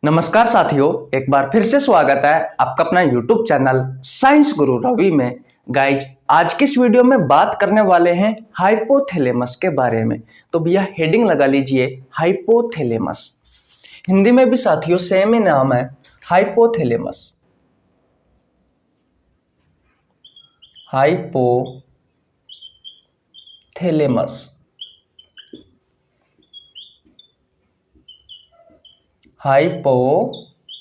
नमस्कार साथियों, एक बार फिर से स्वागत है आपका अपना YouTube चैनल साइंस गुरु रवि में। गाइज, आज की इस वीडियो में बात करने वाले हैं हाइपोथैलेमस के बारे में। तो भैया हेडिंग लगा लीजिए हाइपोथैलेमस। हिंदी में भी साथियों सेम ही नाम है, हाइपोथैलेमस। Hypothalamus, hypothalamus.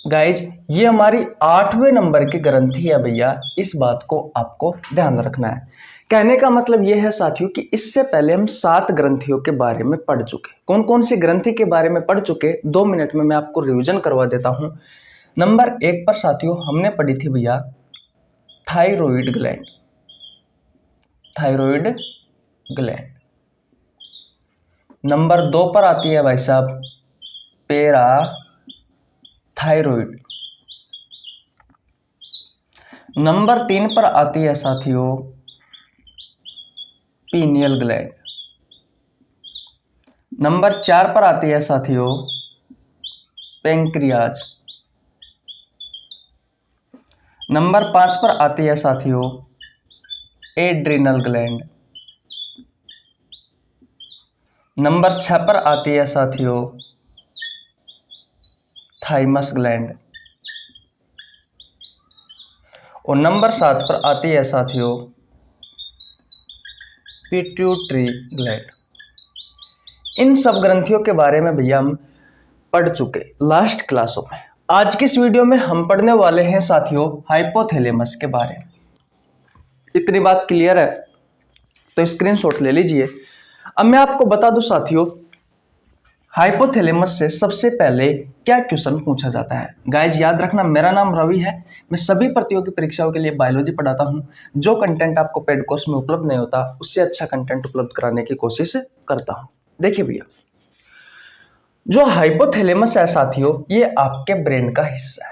गाइज, ये हमारी 8वें नंबर की ग्रंथि है भैया, इस बात को आपको ध्यान रखना है। कहने का मतलब ये है साथियों कि इससे पहले हम 7 ग्रंथियों के बारे में पढ़ चुके। कौन कौन सी ग्रंथि के बारे में पढ़ चुके, 2 मिनट में मैं आपको रिवीजन करवा देता हूं। नंबर 1 पर साथियों हमने पढ़ी थी भैया thyroid gland, thyroid gland. Number 2 पर आती है भाई साहब पैराथायरॉइड। नंबर 3 पर आती है साथियों पीनियल ग्लैंड। नंबर 4 पर आती है साथियों पेंक्रियाज। नंबर 5 पर आती है साथियों एड्रिनल ग्लैंड। नंबर 6 पर आती है साथियों थाइमस ग्लैंड। और नंबर 7 पर आती है साथियों पिट्यूटरी ग्लैंड। इन सब ग्रंथियों के बारे में भैया हम पढ़ चुके लास्ट क्लासों में। आज की इस वीडियो में हम पढ़ने वाले हैं साथियों हाइपोथैलेमस के बारे में। इतनी बात क्लियर है तो स्क्रीनशॉट ले लीजिए। अब मैं आपको बता दूं साथियों, हाइपोथैलेमस से सबसे पहले क्या क्वेश्चन पूछा जाता है। गाइज याद रखना, मेरा नाम रवि है। मैं सभी प्रतियोगी परीक्षाओं के लिए बायोलॉजी पढ़ाता हूं। जो कंटेंट आपको पेड कोर्स में उपलब्ध नहीं होता, उससे अच्छा कंटेंट उपलब्ध कराने की कोशिश करता हूं। देखिए भैया, जो हाइपोथैलेमस है साथियों, ये आपके ब्रेन का हिस्सा है।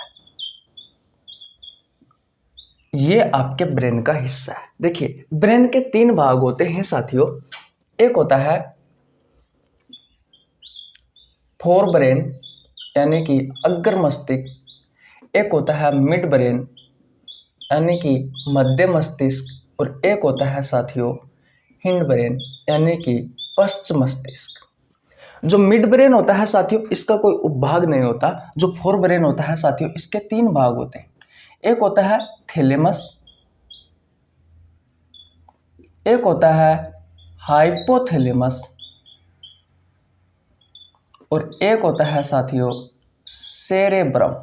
ये आपके ब्रेन का हिस्सा है। देखिए, ब्रेन के 3 भाग होते हैं साथियों। एक होता है फोर ब्रेन यानी कि अग्र मस्तिष्क, एक होता है मिड ब्रेन यानी कि मध्य मस्तिष्क, और एक होता है साथियों हिंड ब्रेन यानी कि पश्च मस्तिष्क। जो मिड ब्रेन होता है साथियों, इसका कोई उपभाग नहीं होता। जो फोर ब्रेन होता है साथियों, इसके 3 भाग होते हैं। एक होता है थैलेमस, एक होता है हाइपोथैलेमस, और एक होता है साथियों सेरेब्रम।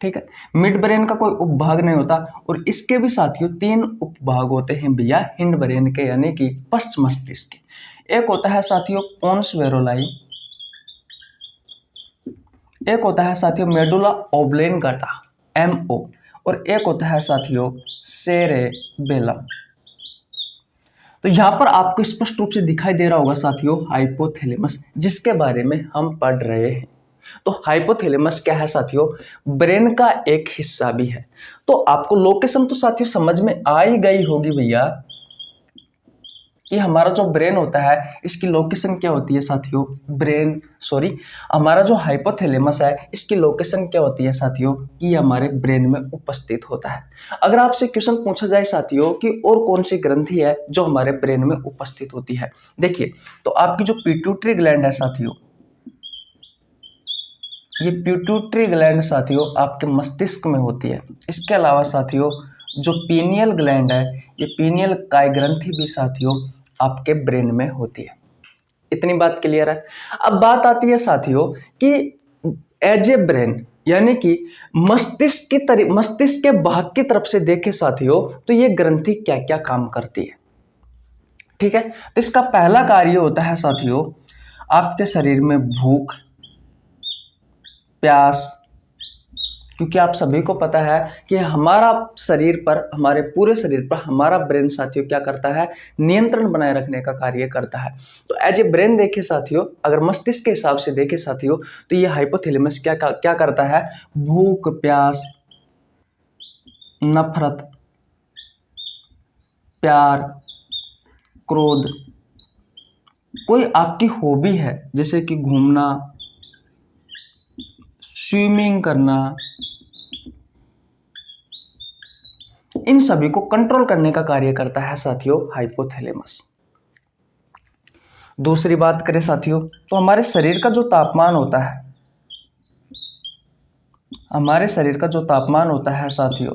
ठीक है, मिड ब्रेन का कोई उपभाग नहीं होता। और इसके भी साथियों 3 उपभाग होते हैं भैया हिंड ब्रेन के यानी कि पश्च मस्तिष्क के। एक होता है साथियों पोन्स वेरोलाई, एक होता है साथियों मेडुला ओब्लेंगाटा MO, और एक होता है साथियों सेरेबेलम। तो यहां पर आपको स्पष्ट रूप से दिखाई दे रहा होगा साथियों हाइपोथैलेमस, जिसके बारे में हम पढ़ रहे हैं। तो हाइपोथैलेमस क्या है साथियों? ब्रेन का एक हिस्सा भी है। तो आपको लोकेशन तो साथियों समझ में आ ही गई होगी भैया कि हमारा जो ब्रेन होता है इसकी लोकेशन क्या होती है साथियों। हमारा जो हाइपोथैलेमस है इसकी लोकेशन क्या होती है साथियों कि हमारे ब्रेन में उपस्थित होता है। अगर आपसे क्वेश्चन पूछा जाए साथियों कि और कौन सी ग्रंथि है जो हमारे ब्रेन में उपस्थित होती है, देखिए तो आपकी जो पिट्यूटरी ग्लैंड है साथियों, ये पिट्यूटरी ग्लैंड साथियों आपके मस्तिष्क में होती है। इसके अलावा साथियों जो पीनियल ग्लैंड है, ये पीनियल काय ग्रंथि भी साथियों आपके ब्रेन में होती है। इतनी बात क्लियर है। अब बात आती है साथियों कि एज ए ब्रेन यानी कि मस्तिष्क के भाग की तरफ से देखे साथियों तो ये ग्रंथि क्या क्या काम करती है। ठीक है, तो इसका पहला कार्य होता है साथियों आपके शरीर में भूख, प्यास। क्योंकि आप सभी को पता है कि हमारा शरीर पर, हमारे पूरे शरीर पर हमारा ब्रेन साथियों क्या करता है, नियंत्रण बनाए रखने का कार्य करता है। तो एज ए ब्रेन देखे साथियों, अगर मस्तिष्क के हिसाब से देखे साथियों तो ये हाइपोथैलेमस क्या करता है, भूख, प्यास, नफरत, प्यार, क्रोध, कोई आपकी हॉबी है जैसे कि घूमना, स्विमिंग करना, इन सभी को कंट्रोल करने का कार्य करता है साथियों हाइपोथैलेमस। दूसरी बात करें साथियों तो हमारे शरीर का जो तापमान होता है, हमारे शरीर का जो तापमान होता है साथियों,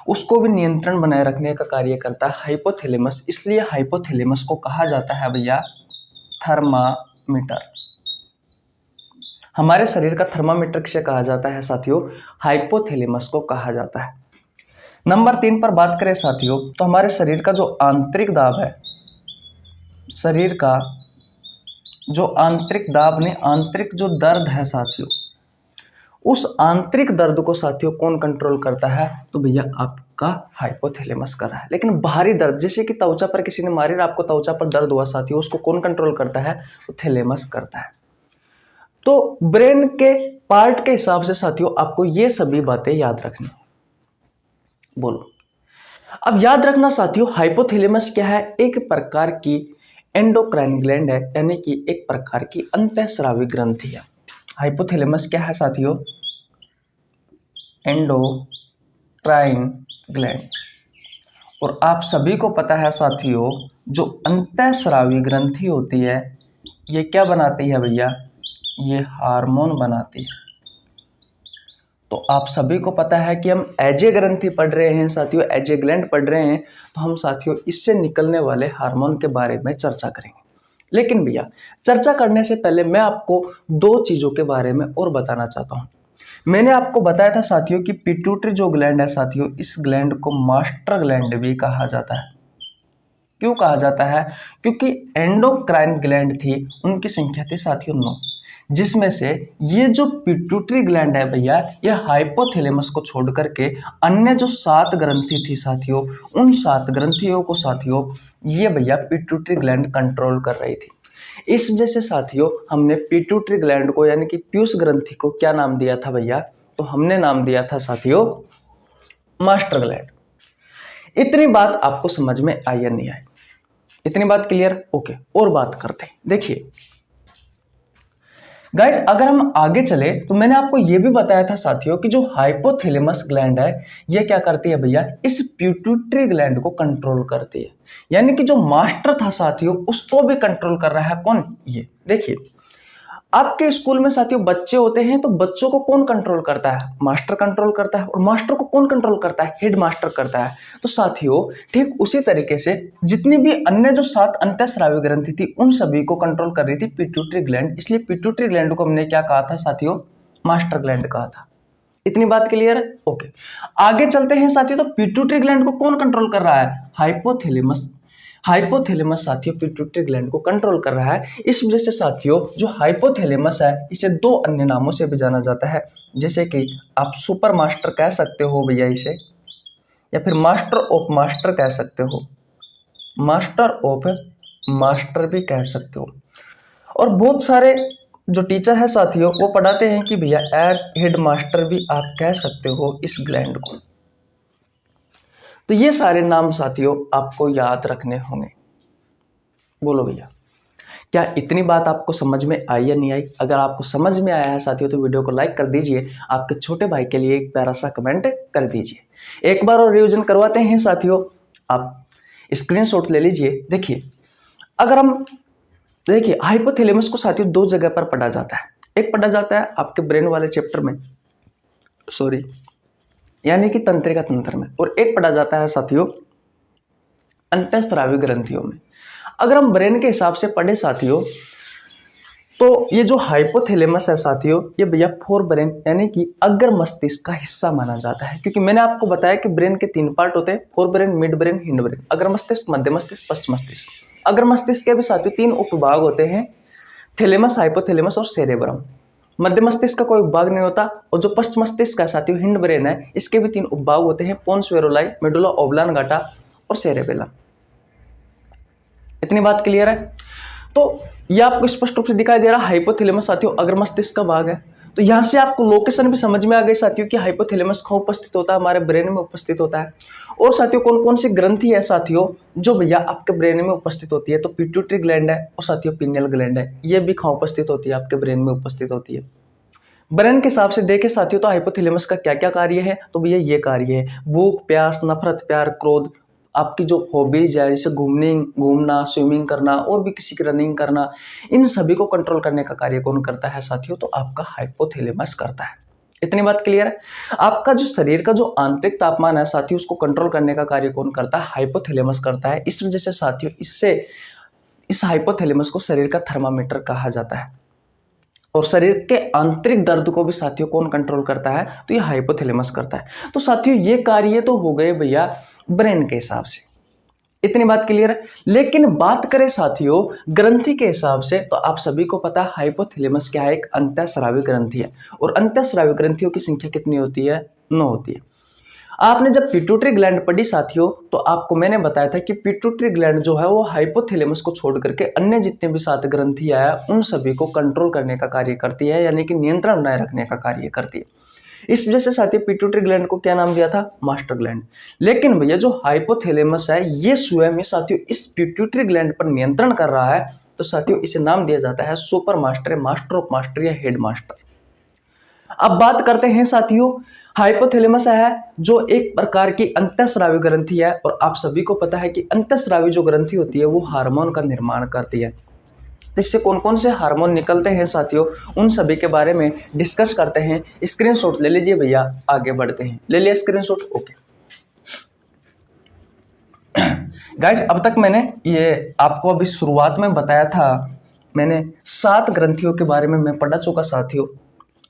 उसको भी नियंत्रण बनाए रखने का कार्य करता है हाइपोथैलेमस। इसलिए हाइपोथैलेमस को कहा जाता है भैया थर्मामीटर। हमारे शरीर का थर्मामीटर किसे कहा जाता है साथियों? हाइपोथैलेमस को कहा जाता है। नंबर 3 पर बात करें साथियों तो हमारे शरीर का जो आंतरिक दाब है, शरीर का जो आंतरिक दाब ने आंतरिक जो दर्द है साथियों, उस आंतरिक दर्द को साथियों कौन कंट्रोल करता है? तो भैया आपका हाइपोथैलेमस कर रहा है। लेकिन बाहरी दर्द जैसे कि त्वचा पर किसी ने मारी और आपको त्वचा पर दर्द हुआ साथियों, उसको कौन कंट्रोल करता है? तो थैलेमस करता है। तो ब्रेन के पार्ट के हिसाब से साथियों आपको ये सभी बातें याद रखनी। बोलो अब याद रखना साथियों, हाइपोथैलेमस क्या है? एक प्रकार की एंडोक्राइन ग्लैंड है, यानी कि एक प्रकार की अंतःस्रावी ग्रंथि है। हाइपोथैलेमस क्या है साथियों? Endocrine gland. और आप सभी को पता है साथियों, जो अंतःस्रावी ग्रंथि होती है ये क्या बनाती है भैया? ये हार्मोन बनाती है। तो आप सभी को पता है कि हम एजे ग्रंथि पढ़ रहे हैं साथियों, एजे ग्लैंड पढ़ रहे हैं, तो हम साथियों इससे निकलने वाले हार्मोन के बारे में चर्चा करेंगे। लेकिन भैया चर्चा करने से पहले मैं आपको 2 चीज़ों के बारे में और बताना चाहता हूँ। मैंने आपको बताया था साथियों कि पिट्यूटरी जो ग्लैंड है साथियों, इस ग्लैंड को मास्टर ग्लैंड भी कहा जाता है। क्यों कहा जाता है? क्योंकि एंडोक्राइन ग्लैंड थी, उनकी संख्या थी साथियों 9, जिसमें से ये जो पिट्यूटरी ग्लैंड है भैया, ये हाइपोथैलेमस को छोड़ करके अन्य जो 7 ग्रंथि थी साथियों, उन 7 ग्रंथियों को साथियों ये भैया पिट्यूटरी ग्लैंड कंट्रोल कर रही थी। इस वजह से साथियों हमने पिट्यूटरी ग्लैंड को यानी कि पीयूष ग्रंथि को क्या नाम दिया था भैया? तो हमने नाम दिया था साथियों मास्टर ग्लैंड। इतनी बात आपको समझ में आई या नहीं आई? इतनी बात क्लियर? ओके, और बात करते हैं। देखिए गाइज, अगर हम आगे चले तो मैंने आपको यह भी बताया था साथियों कि जो हाइपोथैलेमस ग्लैंड है ये क्या करती है भैया? इस पिट्यूटरी ग्लैंड को कंट्रोल करती है। यानी कि जो मास्टर था साथियों उसको भी कंट्रोल कर रहा है कौन? ये देखिए, आपके स्कूल में साथियों बच्चे होते हैं, तो बच्चों को कौन कंट्रोल करता है? मास्टर कंट्रोल करता है। और मास्टर को कौन कंट्रोल करता है? हेड मास्टर करता है। तो साथियों ठीक उसी तरीके से जितनी भी अन्य जो 7 अंतःस्रावी ग्रंथि थी उन सभी को कंट्रोल कर रही थी पिट्यूटरी ग्लैंड। इसलिए पिट्यूटरी ग्लैंड को हमने क्या कहा था साथियों? मास्टर ग्लैंड कहा था। इतनी बात क्लियर है? ओके, आगे चलते हैं साथियों। तो पिट्यूटरी ग्लैंड को कौन कंट्रोल कर रहा है? हाइपोथैलेमस। हाइपोथैलेमस साथियों पिट्यूटरी ग्लैंड को कंट्रोल कर रहा है। इस वजह से साथियों जो हाइपोथैलेमस है इसे 2 अन्य नामों से भी जाना जाता है, जैसे कि आप सुपर मास्टर कह सकते हो भैया इसे, या फिर मास्टर ऑफ मास्टर कह सकते हो, मास्टर ऑफ मास्टर भी कह सकते हो। और बहुत सारे जो टीचर है साथियों वो पढ़ाते हैं कि भैया हेड मास्टर भी आप कह सकते हो इस ग्लैंड को। तो ये सारे नाम साथियों आपको याद रखने होंगे। बोलो भैया, क्या इतनी बात आपको समझ में आई या नहीं आई? अगर आपको समझ में आया है साथियों तो वीडियो को लाइक कर दीजिए, आपके छोटे भाई के लिए एक प्यारा सा कमेंट कर दीजिए। एक बार और रिवीजन करवाते हैं साथियों, आप स्क्रीनशॉट ले लीजिए। देखिए, अगर हम देखिए हाइपोथैलेमस को साथियों 2 जगह पर पढ़ा जाता है। एक पढ़ा जाता है आपके ब्रेन वाले चैप्टर में, यानी कि तंत्रिका तंत्र में, और एक पढ़ा जाता है साथियों अंतःस्रावी ग्रंथियों में। अगर हम ब्रेन के हिसाब से पढ़े साथियों तो ये जो हाइपोथैलेमस है साथियों ये भैया फोर ब्रेन यानी कि अग्र मस्तिष्क का हिस्सा माना जाता है। क्योंकि मैंने आपको बताया कि ब्रेन के 3 पार्ट होते हैं, fore brain, mid brain, hind brain. अग्र मस्तिष्क, मध्य मस्तिष्क, पश्च मस्तिष्क। अग्र मस्तिष्क के भी साथियों 3 उपभाग होते हैं, थैलेमस, हाइपोथैलेमस और सेरेब्रम। मध्य मस्तिष्क का कोई उपभाग नहीं होता। और जो पश्च मस्तिष्क का साथियों हिंड ब्रेन है, इसके भी 3 उपभाग होते हैं, पोन्स वेरोलाई, मेडुला ऑब्लांगाटा और सेरेबेलम। इतनी बात क्लियर है? तो ये आपको स्पष्ट रूप से दिखाई दे रहा है हाइपोथैलेमस साथियों अग्र मस्तिष्क का भाग है। तो यहाँ से आपको लोकेशन भी समझ में आ गई साथियों कि हाइपोथैलेमस कहाँ उपस्थित होता है, हमारे ब्रेन में उपस्थित होता है। और साथियों कौन कौन सी ग्रंथि है साथियों जो भैया आपके ब्रेन में उपस्थित होती है, तो पिट्यूटरी ग्लैंड है और साथियों पिनियल ग्लैंड है, ये भी कहाँ उपस्थित होती है, आपके ब्रेन में उपस्थित होती है। ब्रेन के हिसाब से देखे साथियों तो हाइपोथैलेमस का क्या क्या कार्य है, तो भैया ये कार्य है, भूख, प्यास, नफरत, प्यार, क्रोध, आपकी जो हॉबीज है जैसे घूमना, स्विमिंग करना और भी किसी की रनिंग करना, इन सभी को कंट्रोल करने का कार्य कौन करता है साथियों, तो आपका हाइपोथैलेमस करता है। इतनी बात क्लियर है। आपका जो शरीर का जो आंतरिक तापमान है साथियों उसको कंट्रोल करने का कार्य कौन करता है, हाइपोथैलेमस करता है। इस वजह से साथियों इस हाइपोथैलेमस को शरीर का थर्मामीटर कहा जाता है। और शरीर के आंतरिक दर्द को भी साथियों कौन कंट्रोल करता है, तो ये हाइपोथैलेमस करता है। तो साथियों ये कार्य तो हो गए भैया ब्रेन के हिसाब से, इतनी बात क्लियर है। लेकिन बात करें साथियों ग्रंथि के हिसाब से, तो आप सभी को पता है हाइपोथैलेमस क्या है, एक अंतःस्रावी ग्रंथि है। और अंतःस्रावी ग्रंथियों की संख्या कितनी होती है, 9 होती है। आपने जब पिट्यूटरी ग्लैंड पढ़ी साथियों तो आपको मैंने बताया था कि पिट्यूटरी ग्लैंड जो है वो हाइपोथैलेमस को छोड़ करके अन्य जितने भी 7 ग्रंथियां हैं उन सभी को कंट्रोल करने का कार्य करती है, यानी कि नियंत्रण बनाए रखने का कार्य करती है। इस वजह से साथियों पिट्यूटरी ग्लैंड को क्या नाम दिया था, मास्टर ग्लैंड। लेकिन भैया जो हाइपोथैलेमस है ये स्वयं ही साथियों इस पिट्यूटरी ग्लैंड पर नियंत्रण कर रहा है, तो साथियों इसे नाम दिया जाता है super master, master of master या हेड मास्टर। अब बात करते हैं साथियों हाइपोथैलेमस है जो एक प्रकार की अंतःस्रावी ग्रंथि है। और आप सभी को पता है कि अंतःस्रावी जो ग्रंथि होती है वो हार्मोन का निर्माण करती है। तो इससे कौन कौन से हार्मोन निकलते हैं साथियों उन सभी के बारे में डिस्कस करते हैं। स्क्रीनशॉट ले लीजिए भैया, आगे बढ़ते हैं। ले लिया स्क्रीनशॉट, ओके। गाइस अब तक मैंने ये आपको अभी शुरुआत में बताया था, मैंने 7 ग्रंथियों के बारे में मैं पढ़ा चुका साथियों,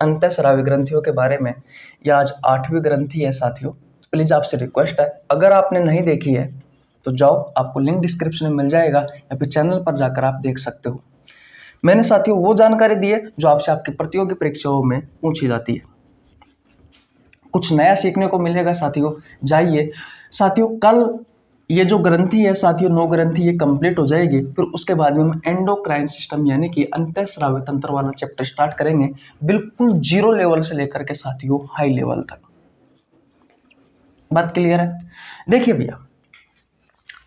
अंतःस्रावी ग्रंथियों के बारे में। यह आज 8वीं ग्रंथि है साथियों। तो प्लीज आपसे रिक्वेस्ट है अगर आपने नहीं देखी है तो जाओ, आपको लिंक डिस्क्रिप्शन में मिल जाएगा या फिर चैनल पर जाकर आप देख सकते हो। मैंने साथियों वो जानकारी दी है जो आपसे आपकी प्रतियोगी परीक्षाओं में पूछी जाती है। कुछ नया सीखने को मिलेगा साथियों। जाइए साथियों, कल ये जो ग्रंथि है साथियों 9 ग्रंथि ये कंप्लीट हो जाएगी, फिर उसके बाद में हम एंडोक्राइन सिस्टम यानी कि अंतःस्रावी तंत्र वाला चैप्टर स्टार्ट करेंगे, बिल्कुल 0 लेवल से लेकर के साथियों हाई लेवल तक। बात क्लियर है। देखिए भैया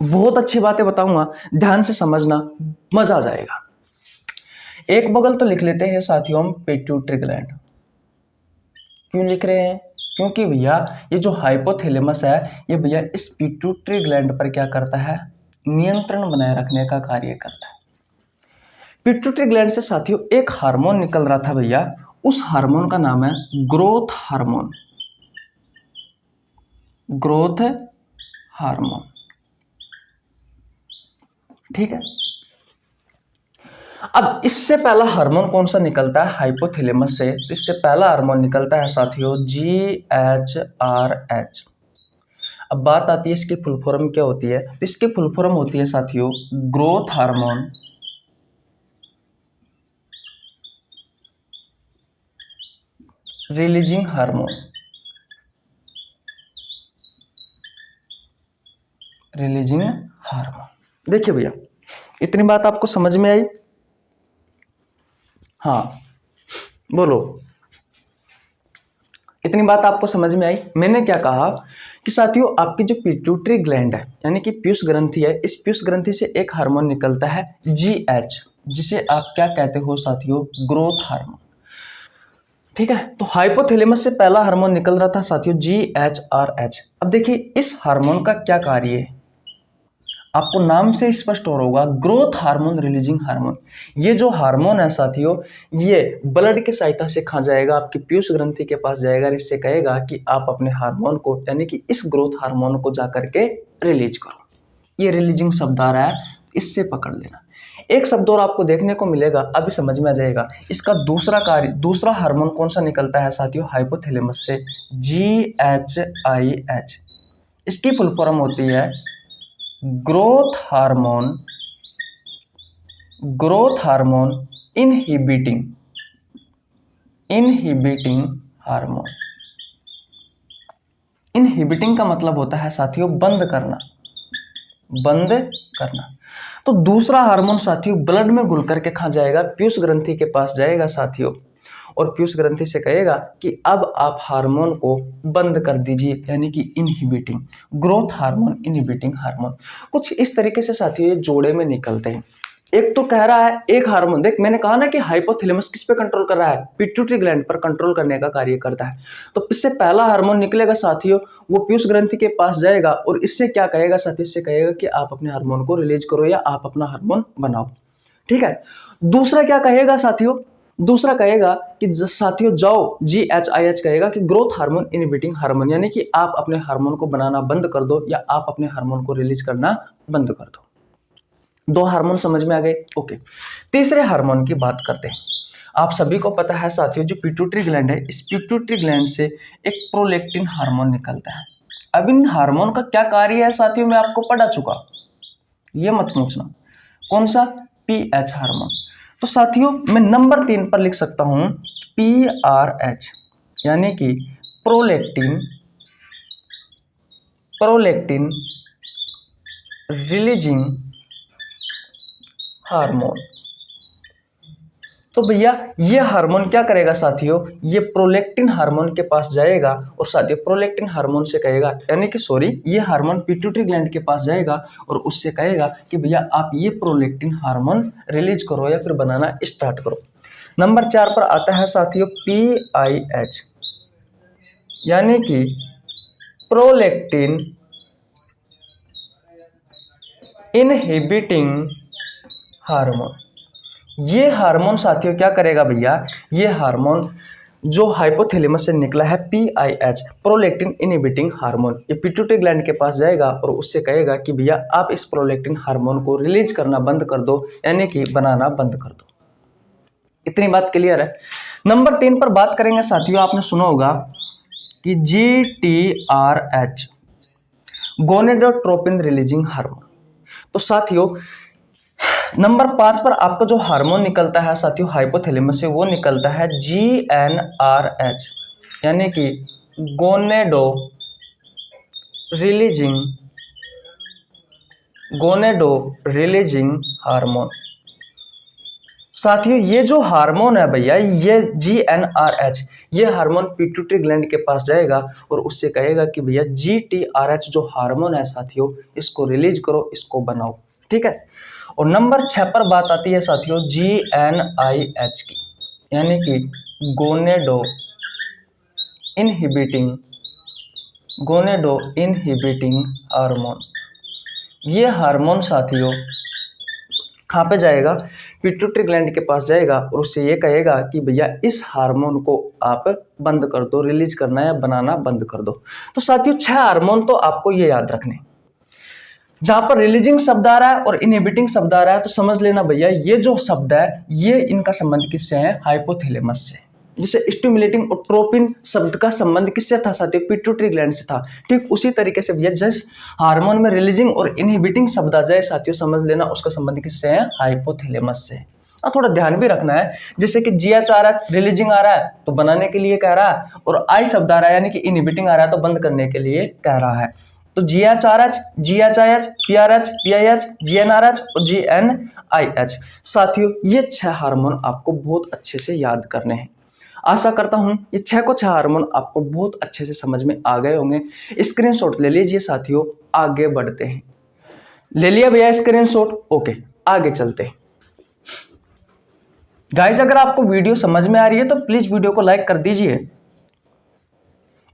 बहुत अच्छी बातें बताऊंगा, ध्यान से समझना, मजा आ जाएगा। एक बगल तो लिख लेते हैं साथियों हम पिट्यूटरी ग्लैंड। क्यों लिख रहे हैं, क्योंकि भैया ये जो हाइपोथैलेमस है ये भैया इस पिट्यूटरी ग्लैंड पर क्या करता है, नियंत्रण बनाए रखने का कार्य करता है। पिट्यूटरी ग्लैंड से साथियों एक हार्मोन निकल रहा था भैया, उस हार्मोन का नाम है ग्रोथ हार्मोन। ग्रोथ हार्मोन, ठीक है। अब इससे पहला हार्मोन कौन सा निकलता है हाइपोथैलेमस से, तो इससे पहला हार्मोन निकलता है साथियों GHRH। अब बात आती है इसकी फुल फॉर्म क्या होती है, तो इसकी फुल फॉर्म होती है साथियों growth hormone releasing hormone. Releasing hormone. देखिए भैया इतनी बात आपको समझ में आई, हाँ बोलो, इतनी बात आपको समझ में आई। मैंने क्या कहा कि साथियों आपकी जो पिट्यूटरी ग्लैंड है यानी कि पीयूष ग्रंथि है, इस पीयूष ग्रंथि से एक हार्मोन निकलता है GH, जिसे आप क्या कहते हो साथियों, ग्रोथ हार्मोन, ठीक है। तो हाइपोथैलेमस से पहला हार्मोन निकल रहा था साथियों GHRH। अब देखिए इस हार्मोन का क्या कार्य है, आपको नाम से स्पष्ट हो रहा होगा, ग्रोथ हार्मोन रिलीजिंग हार्मोन। ये जो हार्मोन है साथियों ये ब्लड की सहायता से खा जाएगा, आपकी पीयूष ग्रंथि के पास जाएगा, इससे कहेगा कि आप अपने हार्मोन को यानी कि इस ग्रोथ हार्मोन को जाकर के रिलीज करो। ये रिलीजिंग शब्द आ रहा है, इससे पकड़ लेना। एक शब्द और आपको देखने को मिलेगा, अभी समझ में आ जाएगा। इसका दूसरा कार्य, दूसरा हार्मोन कौन सा निकलता है साथियों हाइपोथैलेमस से, GHIH। इसकी फुल फॉर्म होती है growth hormone inhibiting hormone. Inhibiting का मतलब होता है साथियों बंद करना। तो दूसरा हार्मोन साथियों ब्लड में घुल करके खा जाएगा, पीयूष ग्रंथि के पास जाएगा साथियों, और पीयूष ग्रंथि से कहेगा कि अब आप हार्मोन को बंद कर दीजिए, यानी कि inhibiting, growth hormone, inhibiting hormone. कुछ इस तरीके से साथियों ये जोड़े में निकलते हैं। एक तो कह रहा है एक हार्मोन, देख मैंने कहा ना कि हाइपोथैलेमस किस पे कंट्रोल कर रहा है, पिट्यूटरी ग्लैंड पर कंट्रोल करने का कार्य करता है। तो इससे पहला हार्मोन निकलेगा साथियों, वो पीयूष ग्रंथि के पास जाएगा और इससे क्या कहेगा साथियों, इससे कहेगा कि आप अपने हार्मोन को रिलीज करो या आप अपना हार्मोन बनाओ। ठीक है। दूसरा क्या कहेगा साथियों, दूसरा कहेगा कि साथियों जाओ, GHIH कहेगा कि ग्रोथ हार्मोन इनहिबिटिंग हार्मोन, यानी कि आप अपने हार्मोन को बनाना बंद कर दो या आप अपने हार्मोन को रिलीज करना बंद कर दो। दो हार्मोन समझ में आ गए। ओके, तीसरे हार्मोन की बात करते हैं। आप सभी को पता है साथियों, जो पिट्यूटरी ग्लैंड है, इस पिट्यूटरी ग्लैंड से एक प्रोलैक्टिन हार्मोन निकलता है। अब इन हार्मोन का क्या कार्य है साथियों, मैं आपको पढ़ा चुका, ये मत पूछना कौन सा, PH हार्मोन। तो साथियों मैं नंबर 3 पर लिख सकता हूं PRH, यानी कि प्रोलैक्टिन रिलीजिंग हार्मोन। तो भैया ये हार्मोन क्या करेगा साथियों, ये प्रोलैक्टिन हार्मोन के पास जाएगा और साथियों प्रोलैक्टिन हार्मोन से कहेगा, यानी कि सॉरी, ये हार्मोन पिट्यूटरी ग्लैंड के पास जाएगा और उससे कहेगा कि भैया आप ये प्रोलैक्टिन हार्मोन रिलीज करो या फिर बनाना स्टार्ट करो। नंबर 4 पर आता है साथियों PIH, यानी कि प्रोलैक्टिन इनहिबिटिंग हार्मोन। ये हार्मोन साथियों क्या करेगा भैया, ये हार्मोन जो हाइपोथैलेमस से निकला है PIH, प्रोलैक्टिन इनहिबिटिंग हार्मोन, ये पिट्यूटरी ग्लैंड के पास जाएगा और उससे कहेगा कि भैया आप इस प्रोलैक्टिन हार्मोन को रिलीज करना बंद कर दो, यानी कि बनाना बंद कर दो। इतनी बात क्लियर है। नंबर 3 पर बात करेंगे साथियों, आपने सुना होगा कि GTRH, गोनेडोट्रोपिन रिलीजिंग हार्मोन। तो साथियों नंबर 5 पर आपका जो हार्मोन निकलता है साथियों हाइपोथैलेमस से, वो निकलता है GnRH, यानी कि गोनेडो रिलीजिंग हार्मोन। साथियों ये जो हार्मोन है भैया, ये GnRH, ये हार्मोन पिट्यूटरी ग्लैंड के पास जाएगा और उससे कहेगा कि भैया GTRH जो हार्मोन है साथियों, इसको रिलीज करो, इसको बनाओ। ठीक है। और नंबर 6 पर बात आती है साथियों GnIH की, यानी कि गोनेडो इनहिबिटिंग हार्मोन। ये हार्मोन साथियों कहाँ पे जाएगा, पिट्यूटरी ग्लैंड के पास जाएगा और उससे ये कहेगा कि भैया इस हार्मोन को आप बंद कर दो, रिलीज करना या बनाना बंद कर दो। तो साथियों 6 हार्मोन तो आपको ये याद रखने। जहां पर रिलीजिंग शब्द आ रहा है और इनहिबिटिंग शब्द आ रहा है तो समझ लेना भैया ये जो शब्द है ये इनका संबंध किससे है, हाइपोथैलेमस से। जैसे स्टिमुलेटिंग और ट्रोपिन शब्द का संबंध किससे था साथियों, पिट्यूटरी ग्लैंड से था। ठीक उसी तरीके से भैया जिस हार्मोन में रिलीजिंग और इनहिबिटिंग शब्द आ जाए साथियों समझ लेना उसका संबंध किससे है, हाइपोथैलेमस से। थोड़ा ध्यान भी रखना है, जैसे कि GH आ रहा है, रिलीजिंग आ रहा है तो बनाने के लिए कह रहा है, और I शब्द आ रहा है यानी कि इनहिबिटिंग आ रहा है तो बंद करने के लिए कह रहा है। तो GHRH, GHIH, PRH, PIH, GnRH और GnIH। साथियों ये 6 हार्मोन आपको बहुत अच्छे से याद करने हैं। आशा करता हूं ये 6 को 6 हार्मोन आपको बहुत अच्छे से समझ में आ गए होंगे। स्क्रीनशॉट ले लीजिए साथियों, आगे बढ़ते हैं। ले लिया भैया स्क्रीनशॉट, ओके आगे चलते हैं। गाइज अगर आपको वीडियो समझ में आ रही है तो प्लीज वीडियो को लाइक कर दीजिए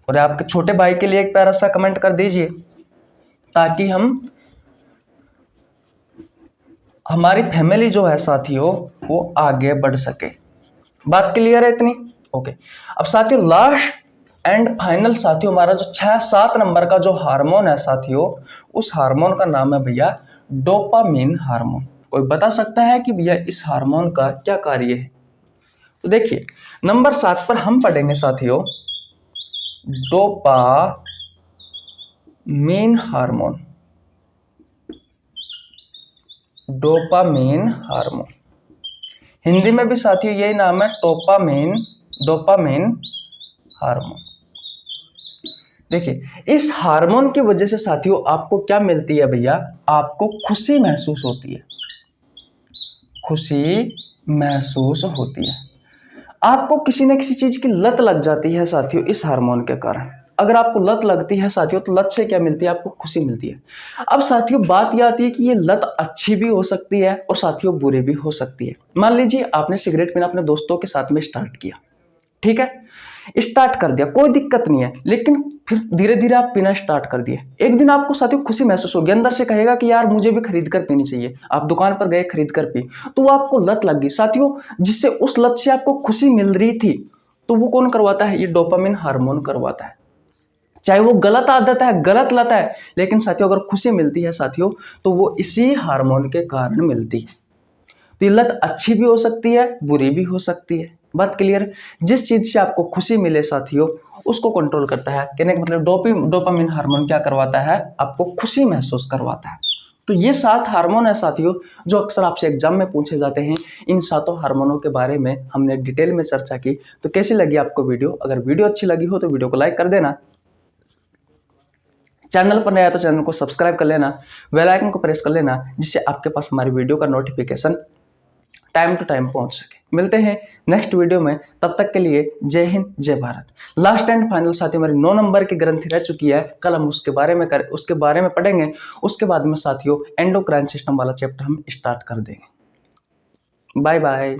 और आपके छोटे भाई के लिए एक प्यारा सा कमेंट कर दीजिए ताकि हमारी फैमिली जो है साथियों वो आगे बढ़ सके। बात क्लियर है इतनी, ओके। अब साथियों लास्ट एंड फाइनल साथियों हमारा जो 6-7 नंबर का जो हार्मोन है साथियों, उस हार्मोन का नाम है भैया डोपामिन हार्मोन। कोई बता सकता है कि भैया इस हार्मोन का क्या कार्य है? तो देखिए नंबर 7 पर हम पढ़ेंगे साथियों dopamine hormone. Dopamine hormone Hindi में भी साथियों यही नाम है, डोपामिन हार्मोन। देखिए इस हार्मोन की वजह से साथियों आपको क्या मिलती है भैया, आपको खुशी महसूस होती है, खुशी महसूस होती है। आपको किसी न किसी चीज की लत लग जाती है साथियों इस हार्मोन के कारण। अगर आपको लत लगती है साथियों तो लत से क्या मिलती है, आपको खुशी मिलती है। अब साथियों बात यह आती है कि ये लत अच्छी भी हो सकती है और साथियों बुरी भी हो सकती है। मान लीजिए आपने सिगरेट पीना अपने दोस्तों के साथ में स्टार्ट किया, ठीक है, स्टार्ट कर दिया, कोई दिक्कत नहीं है, लेकिन फिर धीरे धीरे आप पीना स्टार्ट कर दिए। एक दिन आपको साथियों खुशी महसूस होगी, अंदर से कहेगा कि यार मुझे भी खरीद कर पीनी चाहिए। आप दुकान पर गए, खरीद कर पी, तो वो आपको लत लग गई साथियों। जिससे उस लत से आपको खुशी मिल रही थी, तो वो कौन करवाता है, ये डोपामिन हार्मोन करवाता है। चाहे वो गलत आदत है, गलत लत है, लेकिन साथियों अगर खुशी मिलती है साथियों तो वो इसी हार्मोन के कारण मिलती है। तो ये लत अच्छी भी हो सकती है, बुरी भी हो सकती है। बात क्लियर। जिस चीज से आपको खुशी मिले साथियों उसको कंट्रोल करता है। कहने का मतलब डोपामिन हार्मोन क्या करवाता है, आपको खुशी महसूस करवाता है। तो ये 7 हार्मोन है साथियों जो अक्सर आपसे एग्जाम में पूछे जाते हैं। इन 7 हार्मोनों के बारे में हमने डिटेल में चर्चा की। तो कैसी लगी आपको वीडियो? अगर वीडियो अच्छी लगी हो तो वीडियो को लाइक कर देना, चैनल पर नया तो चैनल को सब्सक्राइब कर लेना, बेल आइकन को प्रेस कर लेना, जिससे आपके पास हमारी वीडियो का नोटिफिकेशन टाइम टू टाइम पहुंच सके। मिलते हैं नेक्स्ट वीडियो में, तब तक के लिए जय हिंद जय भारत। लास्ट एंड फाइनल साथियों हमारी 9 नंबर की ग्रंथि रह चुकी है, कल हम उसके बारे में पढ़ेंगे। उसके बाद में साथियों एंडोक्राइन सिस्टम वाला चैप्टर हम स्टार्ट कर देंगे। Bye bye.